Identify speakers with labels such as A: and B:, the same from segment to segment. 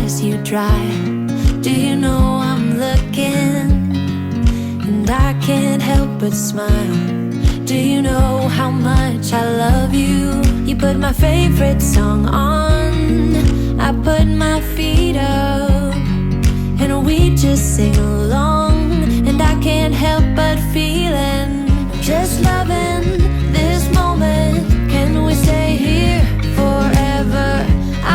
A: as you drive. Do you know I'm looking, and I can't help but smile? Do you know how much I love you? You put my favorite song on, I put my feet up, and we just sing along. And I can't help but feeling, just loving this moment. Can we stay here forever?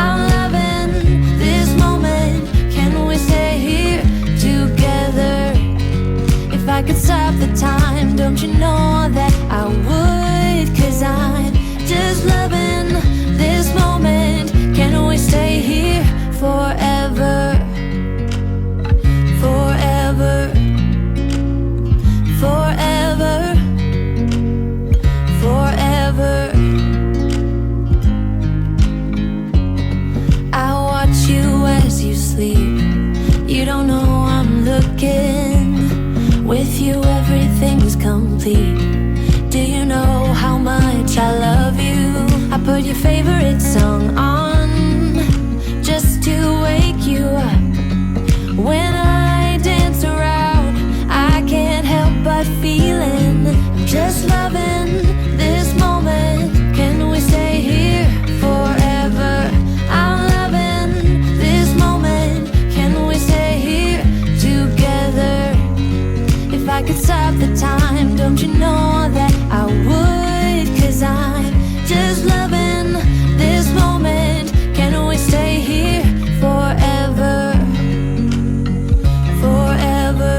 A: I'm loving this moment. Can we stay here together? If I could stop the time, don't you know that I would? 'Cause I'm just loving this moment. Can we stay here forever? Forever. Forever. Forever. I watch you as you sleep. You don't know I'm looking. With you everything's complete. Do you know how much I love you? I put your favorite song on just to wake you up. When I dance around, I can't help but feeling, I'm just loving this moment. Can we stay here forever? I'm loving this moment. Can we stay here together? If I could stop the time, don't you know that I would? 'Cause I'm just loving this moment. Can we stay here forever? Forever.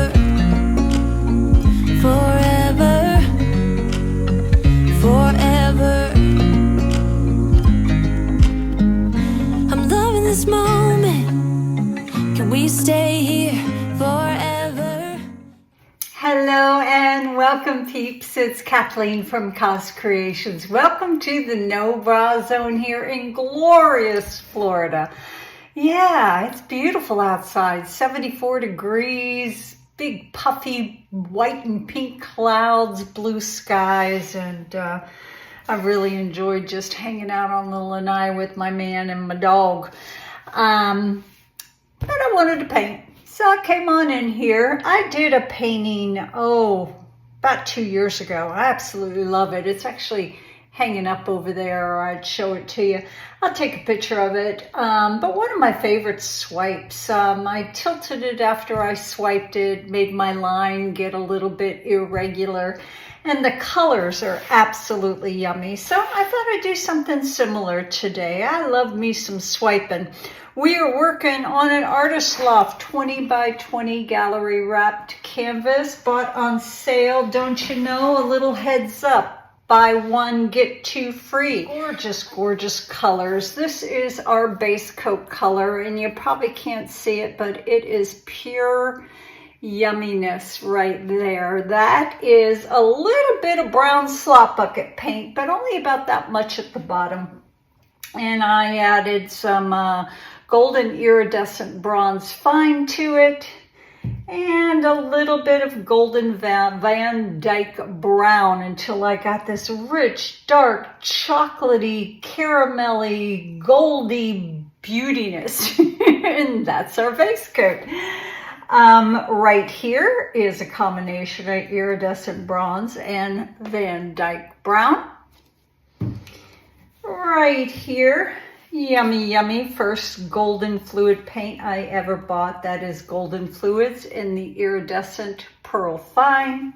A: Forever. Forever. I'm loving this moment. Can we stay here forever?
B: Hello and welcome, peeps. It's Kathleen from Coz Creations. Welcome to the No Bra Zone here in glorious Florida. Yeah, it's beautiful outside. 74 degrees, big puffy white and pink clouds, blue skies, and I really enjoyed just hanging out on the lanai with my man and my dog. But I wanted to paint. So I came on in here. I did a painting, about 2 years ago. I absolutely love it. It's actually hanging up over there, or I'd show it to you. I'll take a picture of it. But one of my favorite swipes, I tilted it after I swiped it, made my line get a little bit irregular, and the colors are absolutely yummy. So I thought I'd do something similar today. I love me some swiping. We are working on an Artist Loft 20 by 20 gallery wrapped canvas, bought on sale. Don't you know? A little heads up. Buy one, get two free. Gorgeous, gorgeous colors. This is our base coat color, and you probably can't see it, but it is pure yumminess right there. That is a little bit of brown slop bucket paint, but only about that much at the bottom. And I added some golden iridescent bronze fine to it, and a little bit of golden Van Dyke brown until I got this rich, dark, chocolatey, caramelly, goldy beautiness. And that's our base coat. Right here is a combination of iridescent bronze and Van Dyke brown. Right here, yummy, yummy, first golden fluid paint I ever bought. That is Golden Fluids in the Iridescent Pearl Fine.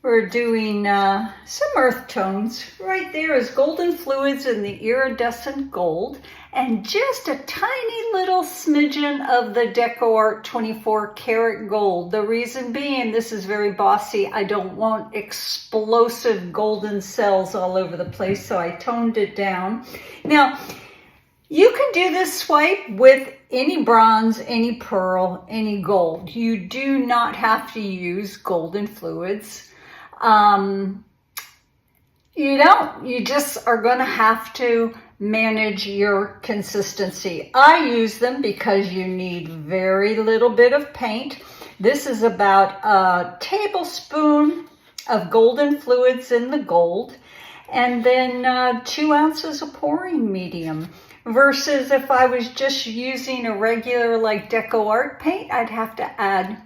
B: We're doing some earth tones. Right there is Golden Fluids in the Iridescent Gold, and just a tiny little smidgen of the DecoArt 24 karat gold. The reason being, this is very bossy. I don't want explosive golden cells all over the place, so I toned it down. Now, you can do this swipe with any bronze, any pearl, any gold. You do not have to use Golden Fluids. You don't. You just are going to have to manage your consistency. I use them because you need very little bit of paint. This is about a tablespoon of Golden Fluids in the gold, and then 2 ounces of pouring medium. Versus if I was just using a regular like Deco Art paint, I'd have to add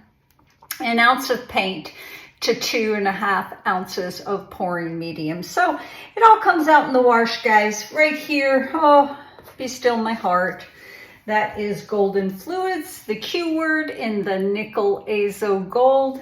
B: an ounce of paint to 2.5 ounces of pouring medium. So it all comes out in the wash, guys. Right here, oh, be still my heart. That is Golden Fluids, the Q word in the nickel azo gold.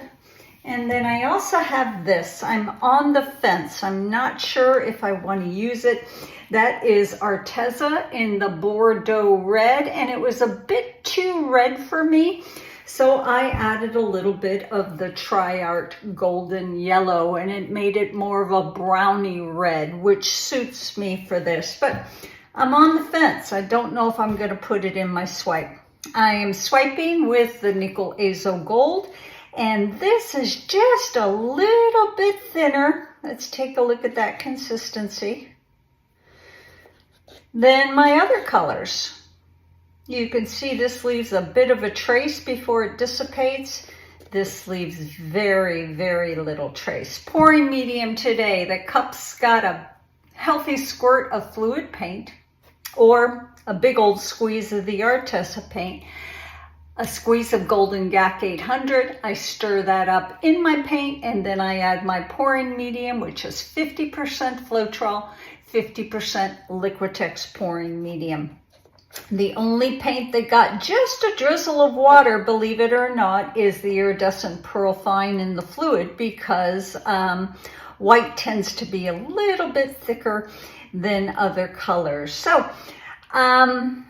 B: And then I also have this. I'm on the fence. I'm not sure if I want to use it. That is Arteza in the Bordeaux red, and it was a bit too red for me. So I added a little bit of the Tri-Art golden yellow, and it made it more of a brownie red, which suits me for this. But I'm on the fence. I don't know if I'm going to put it in my swipe. I am swiping with the nickel azo gold, and this is just a little bit thinner. Let's take a look at that consistency. Then my other colors. You can see this leaves a bit of a trace before it dissipates. This leaves very, very little trace. Pouring medium today. The cup's got a healthy squirt of fluid paint or a big old squeeze of the Arteza paint. A squeeze of Golden Gac 800. I stir that up in my paint, and then I add my pouring medium, which is 50% Floetrol, 50% Liquitex Pouring Medium. The only paint that got just a drizzle of water, believe it or not, is the Iridescent Pearl Fine in the fluid, because white tends to be a little bit thicker than other colors. So I'm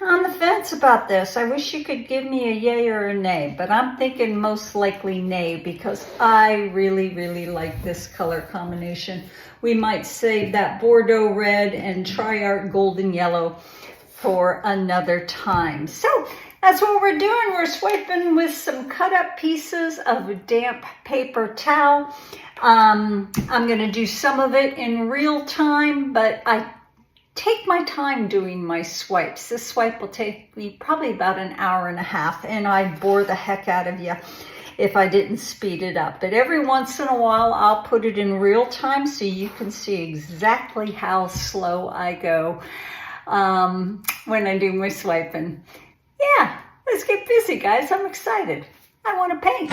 B: on the fence about this. I wish you could give me a yay or a nay, but I'm thinking most likely nay, because I really, really like this color combination. We might save that Bordeaux red and Tri-Art golden yellow for another time. So that's what we're doing. We're swiping with some cut up pieces of damp paper towel. I'm going to do some of it in real time, but I take my time doing my swipes. This swipe will take me probably about an hour and a half, and I'd bore the heck out of you if I didn't speed it up. But every once in a while, I'll put it in real time so you can see exactly how slow I go when I do my swiping. Yeah, let's get busy, guys. I'm excited. I want to paint.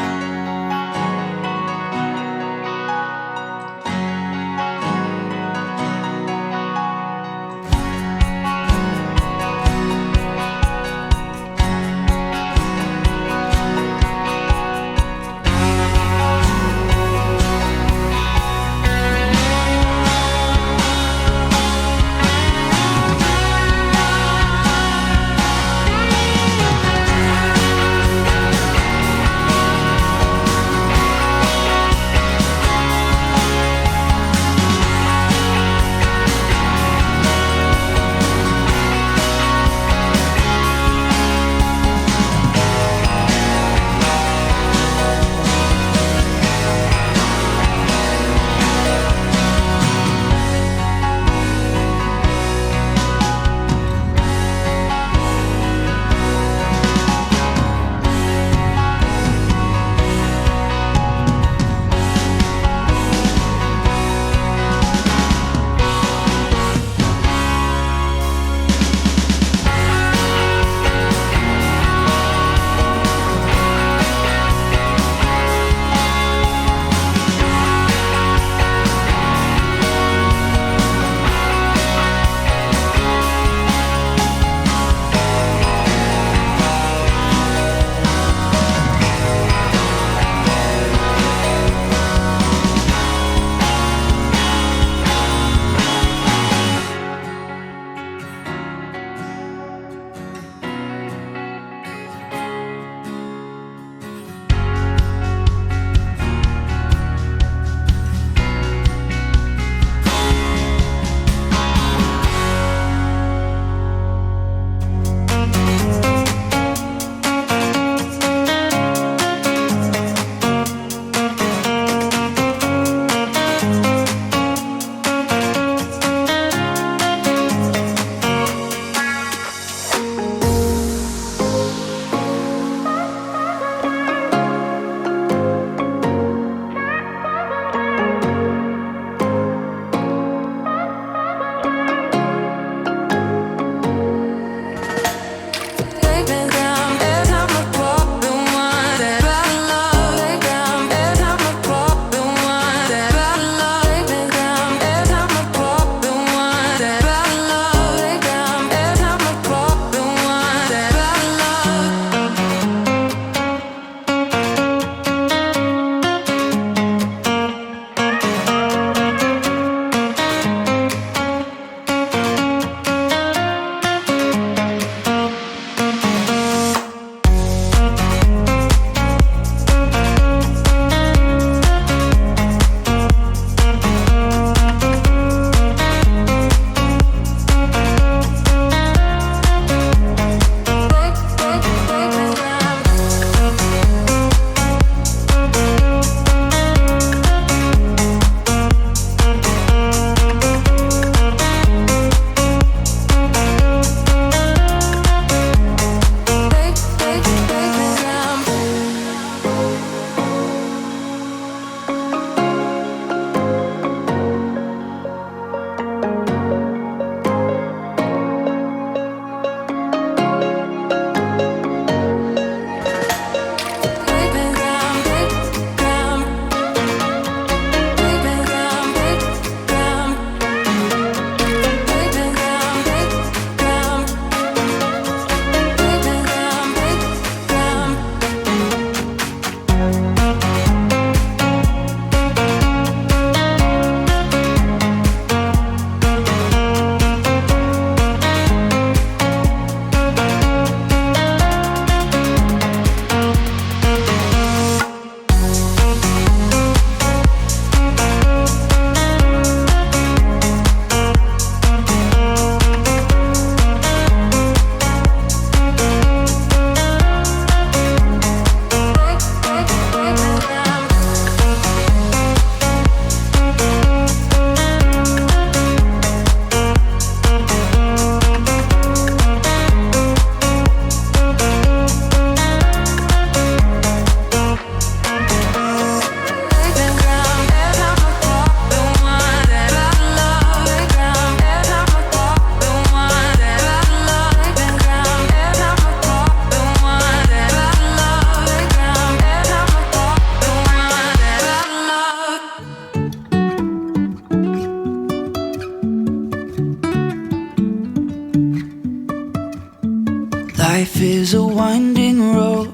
C: Life is a winding road,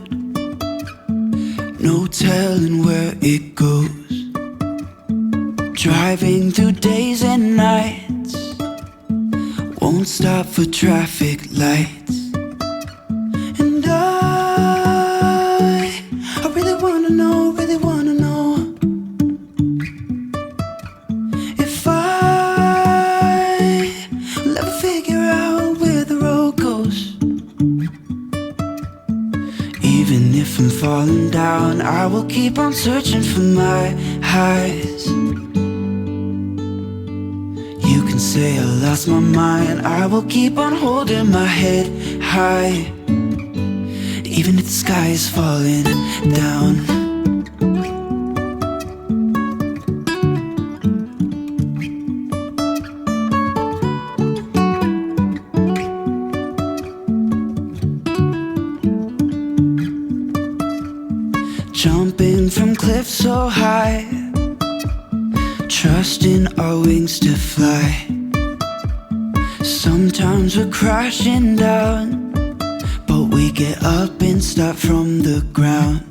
C: no telling where it goes. Driving through days and nights, won't stop for traffic lights. And I really wanna know, if I will ever figure out where the road goes. Even if I'm falling down, I will keep on searching for my highs. You can say I lost my mind, I will keep on holding my head high. Even if the sky is falling down. Jumping from cliffs so high, trusting our wings to fly. Sometimes we're crashing down, but we get up and start from the ground.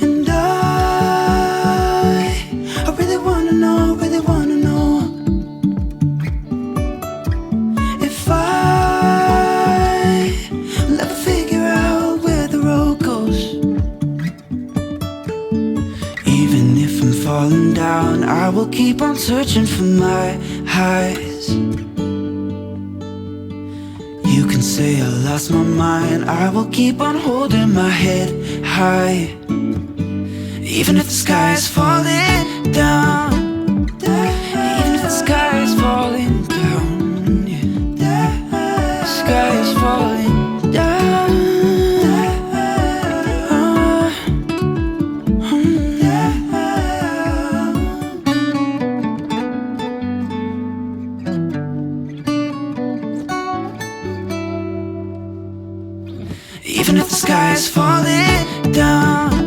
C: And I really wanna know, if I will ever figure out where the road goes. Even if I'm falling down, I will keep on searching for my highs. You can say I lost my mind, I will keep on holding my head high. Even if the sky is falling down, even if the sky is falling down, yeah. The sky is falling down. Even if the sky is falling down.